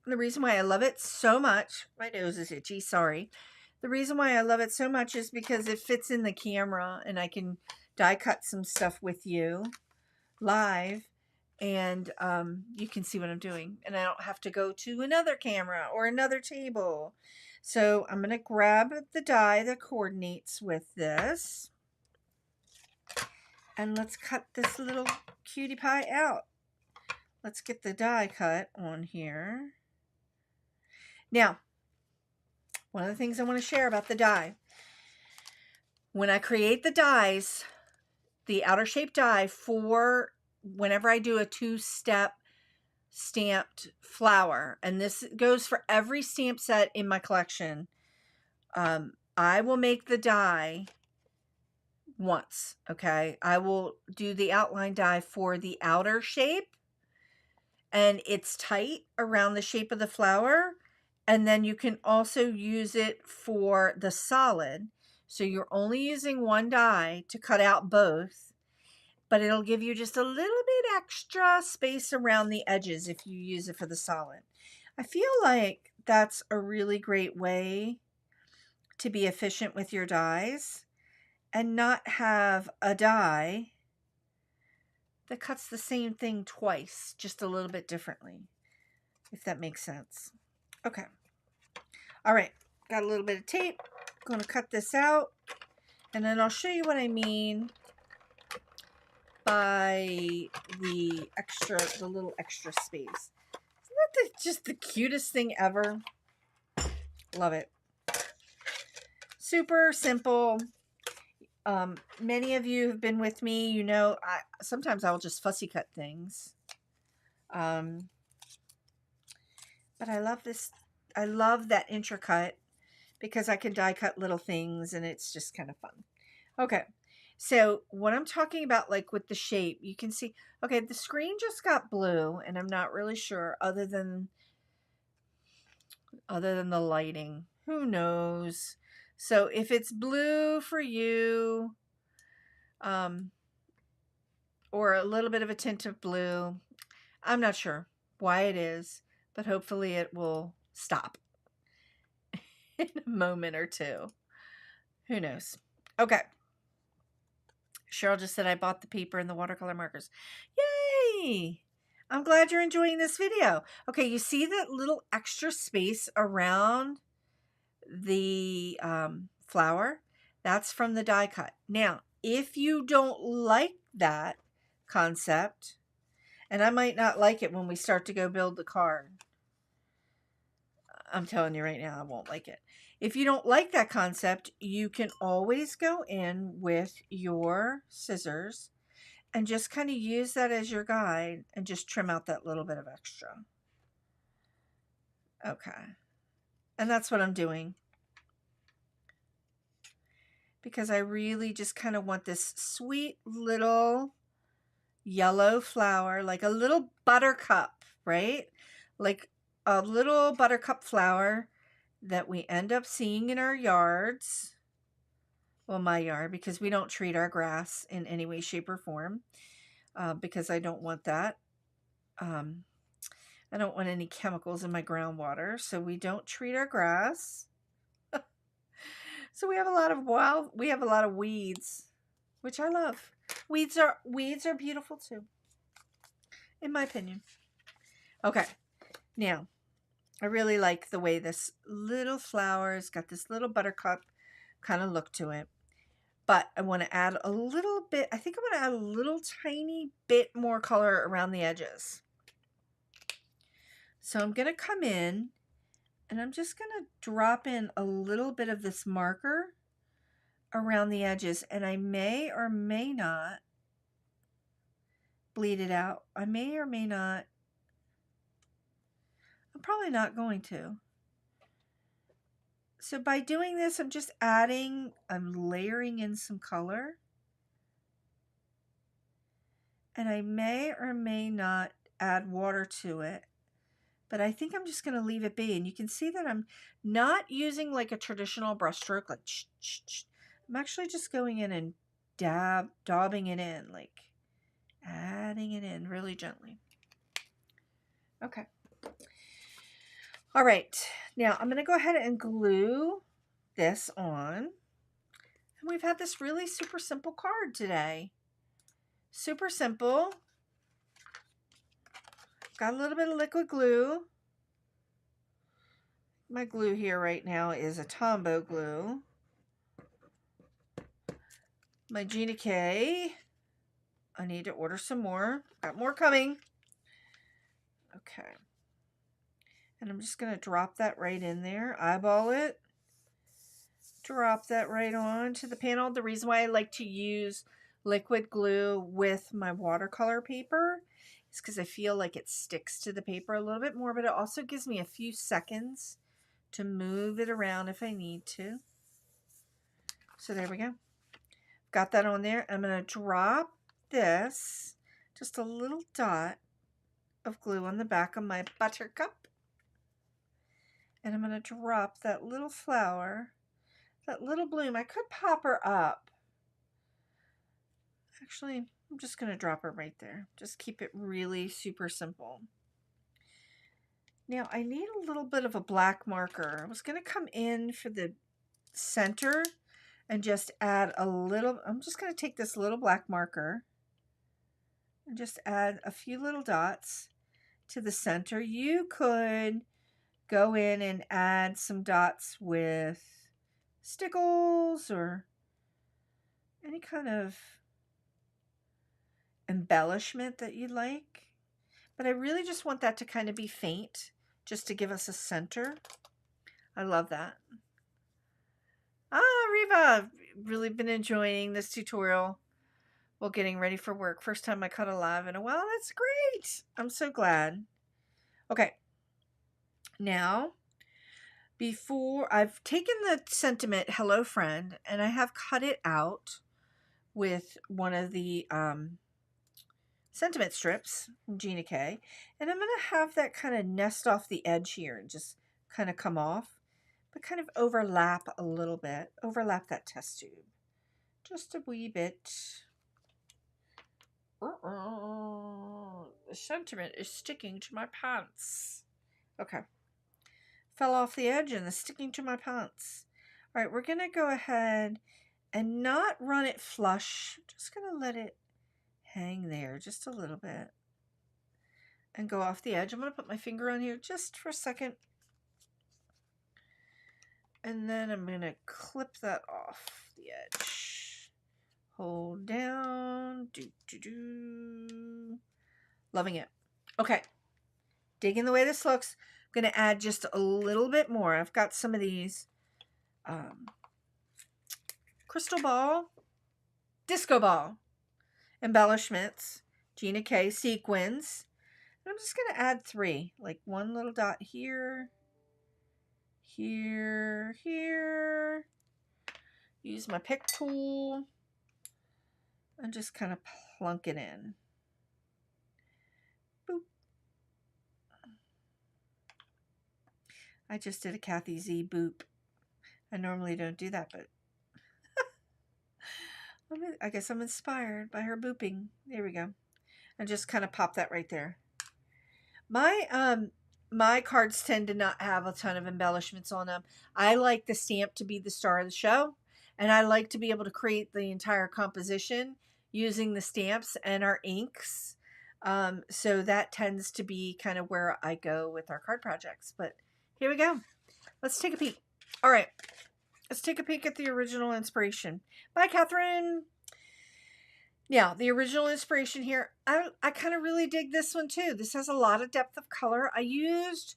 The reason why I love it so much, my nose is itchy, sorry. The reason why I love it so much is because it fits in the camera, and I can die cut some stuff with you live, and you can see what I'm doing, and I don't have to go to another camera or another table. So I'm going to grab the die that coordinates with this, and let's cut this little cutie pie out. Let's get the die cut on here. Now, one of the things I want to share about the die, when I create the dies, the outer shape die for whenever I do a two-step stamped flower, and this goes for every stamp set in my collection, I will make the die once, okay? I will do the outline die for the outer shape, and it's tight around the shape of the flower, and then you can also use it for the solid. So you're only using one die to cut out both, but it'll give you just a little bit extra space around the edges if you use it for the solid. I feel like that's a really great way to be efficient with your dies and not have a die that cuts the same thing twice, just a little bit differently, if that makes sense. Okay. All right. Got a little bit of tape. Going to cut this out, and then I'll show you what I mean by the little extra space. Isn't that just the cutest thing ever? Love it. Super simple. Many of you have been with me. You know, sometimes I will just fussy cut things. But I love this. I love that intricate because I can die cut little things and it's just kind of fun. Okay. So what I'm talking about, like with the shape, you can see, okay, the screen just got blue and I'm not really sure other than the lighting. Who knows? So if it's blue for you, or a little bit of a tint of blue, I'm not sure why it is, but hopefully it will stop in a moment or two. Who knows? Okay. Cheryl just said I bought the paper and the watercolor markers. Yay! I'm glad you're enjoying this video. Okay, you see that little extra space around the flower? That's from the die cut. Now, if you don't like that concept, and I might not like it when we start to go build the card. I'm telling you right now, I won't like it. If you don't like that concept, you can always go in with your scissors and just kind of use that as your guide and just trim out that little bit of extra. Okay. And that's what I'm doing. Because I really just kind of want this sweet little yellow flower, like a little buttercup, right? Like a little buttercup flower that we end up seeing in our yards. Well, my yard, because we don't treat our grass in any way, shape, or form, because I don't want that. I don't want any chemicals in my groundwater, so we don't treat our grass. So we have a lot of weeds, which I love. Weeds are beautiful too, in my opinion. Okay, now I really like the way this little flower's got this little buttercup kind of look to it. But I want to add a little bit, I think I want to add a little tiny bit more color around the edges. So I'm going to come in and I'm just going to drop in a little bit of this marker around the edges, and I may or may not bleed it out. I may or may not. I'm probably not going to. So by doing this, I'm just I'm layering in some color. And I may or may not add water to it. But I think I'm just going to leave it be. And you can see that I'm not using like a traditional brush stroke. Like, I'm actually just going in and daubing it in. Like, adding it in really gently. Okay. All right. Now, I'm going to go ahead and glue this on. And we've had this really super simple card today. Super simple. Got a little bit of liquid glue. My glue here right now is a Tombow glue. My Gina K. I need to order some more. Got more coming. Okay. And I'm just going to drop that right in there. Eyeball it. Drop that right onto the panel. The reason why I like to use liquid glue with my watercolor paper is because I feel like it sticks to the paper a little bit more, but it also gives me a few seconds to move it around if I need to. So there we go. Got that on there. I'm going to drop this, just a little dot of glue on the back of my buttercup. And I'm going to drop that little flower, that little bloom. I could pop her up. Actually, I'm just going to drop her right there. Just keep it really super simple. Now, I need a little bit of a black marker. I was going to come in for the center and just add a little. I'm just going to take this little black marker and just add a few little dots to the center. You could go in and add some dots with stickles or any kind of embellishment that you like. But I really just want that to kind of be faint, just to give us a center. I love that. Reva, really been enjoying this tutorial while getting ready for work. First time I cut a live in a while. That's great. I'm so glad. Okay. Now, before I've taken the sentiment "Hello Friend" and I have cut it out with one of the sentiment strips from Gina K, and I'm going to have that kind of nest off the edge here and just kind of come off, but kind of overlap a little bit, overlap that test tube just a wee bit. The sentiment is sticking to my pants. Okay, fell off the edge and it's sticking to my pants. All right, we're going to go ahead and not run it flush. Just going to let it hang there just a little bit and go off the edge. I'm going to put my finger on here just for a second. And then I'm going to clip that off the edge. Hold down. Loving it. Okay. Digging the way this looks. I'm going to add just a little bit more. I've got some of these crystal ball, disco ball embellishments, Gina K sequins. And I'm just going to add 3, like one little dot here, here, here. Use my pick tool and just kind of plunk it in. Boop. I just did a Kathy Z boop. I normally don't do that, but I guess I'm inspired by her booping. There we go. And just kind of pop that right there. My cards tend to not have a ton of embellishments on them. I like the stamp to be the star of the show, and I like to be able to create the entire composition using the stamps and our inks. So that tends to be kind of where I go with our card projects. But here we go. Let's take a peek. All right. Let's take a peek at the original inspiration. Bye, Catherine. Now, the original inspiration here, I kind of really dig this one too. This has a lot of depth of color. I used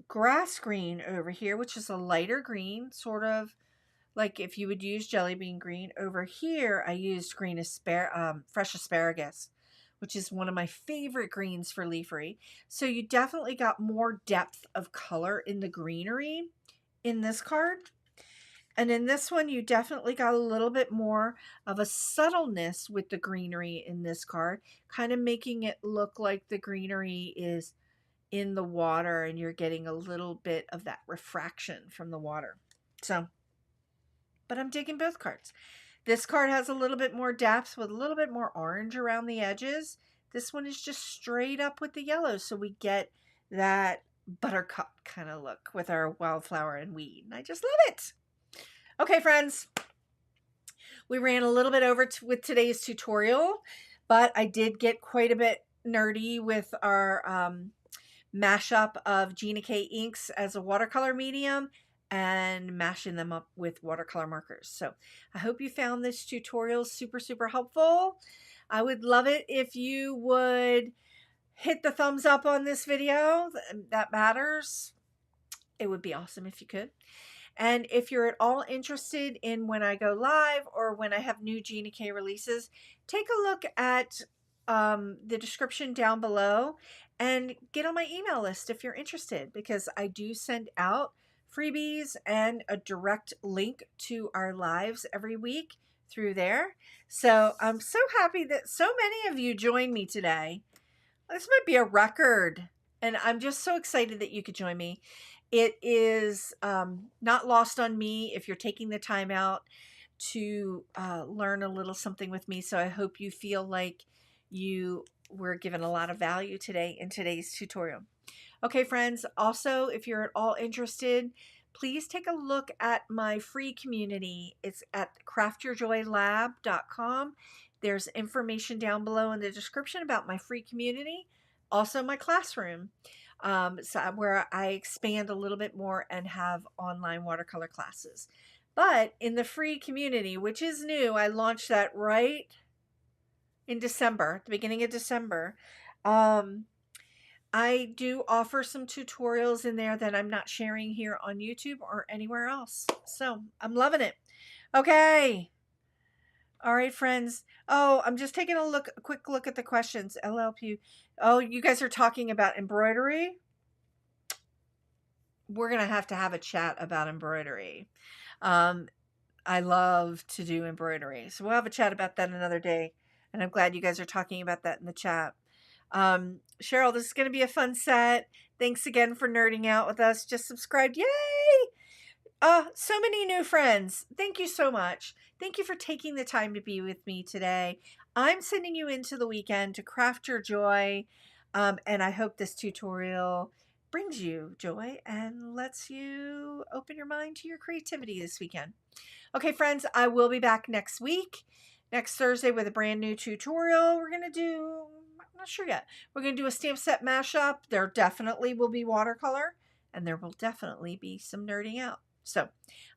grass green over here, which is a lighter green, sort of like if you would use jelly bean green. Over here, I used green fresh asparagus, which is one of my favorite greens for leafery. So you definitely got more depth of color in the greenery in this card. And in this one, you definitely got a little bit more of a subtleness with the greenery in this card, kind of making it look like the greenery is in the water and you're getting a little bit of that refraction from the water. So, but I'm digging both cards. This card has a little bit more depth with a little bit more orange around the edges. This one is just straight up with the yellow, so we get that buttercup kind of look with our wildflower and weed. And I just love it. Okay, friends, we ran a little bit over with today's tutorial, but I did get quite a bit nerdy with our mashup of Gina K inks as a watercolor medium and mashing them up with watercolor markers. So I hope you found this tutorial super, super helpful. I would love it if you would hit the thumbs up on this video. That matters. It would be awesome if you could. And if you're at all interested in when I go live or when I have new Gina K releases, take a look at the description down below and get on my email list if you're interested, because I do send out freebies and a direct link to our lives every week through there. So I'm so happy that so many of you joined me today. This might be a record, and I'm just so excited that you could join me. It is not lost on me if you're taking the time out to learn a little something with me. So I hope you feel like you were given a lot of value today in today's tutorial. Okay, friends, also, if you're at all interested, please take a look at my free community. It's at craftyourjoylab.com. There's information down below in the description about my free community. Also, my classroom, where I expand a little bit more and have online watercolor classes. But in the free community, which is new, I launched that right in December, the beginning of December. I do offer some tutorials in there that I'm not sharing here on YouTube or anywhere else. So I'm loving it. Okay. All right, friends. Oh, I'm just taking a quick look at the questions. LLP. Oh, you guys are talking about embroidery. We're going to have a chat about embroidery. I love to do embroidery. So we'll have a chat about that another day. And I'm glad you guys are talking about that in the chat. Cheryl, this is going to be a fun set. Thanks again for nerding out with us. Just subscribed. Yay! So many new friends. Thank you so much. Thank you for taking the time to be with me today. I'm sending you into the weekend to craft your joy. And I hope this tutorial brings you joy and lets you open your mind to your creativity this weekend. Okay, friends, I will be back next week, next Thursday, with a brand new tutorial. We're going to do, I'm not sure yet, we're going to do a stamp set mashup. There definitely will be watercolor, and there will definitely be some nerding out. So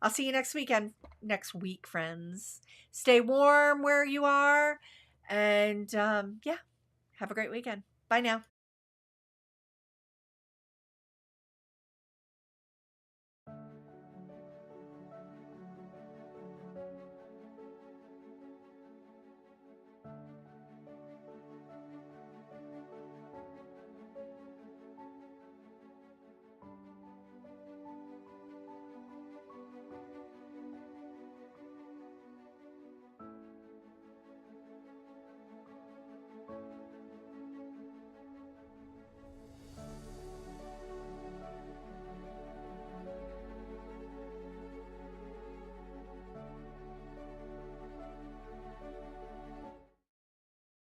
I'll see you next week, friends. Stay warm where you are, and yeah, have a great weekend. Bye now.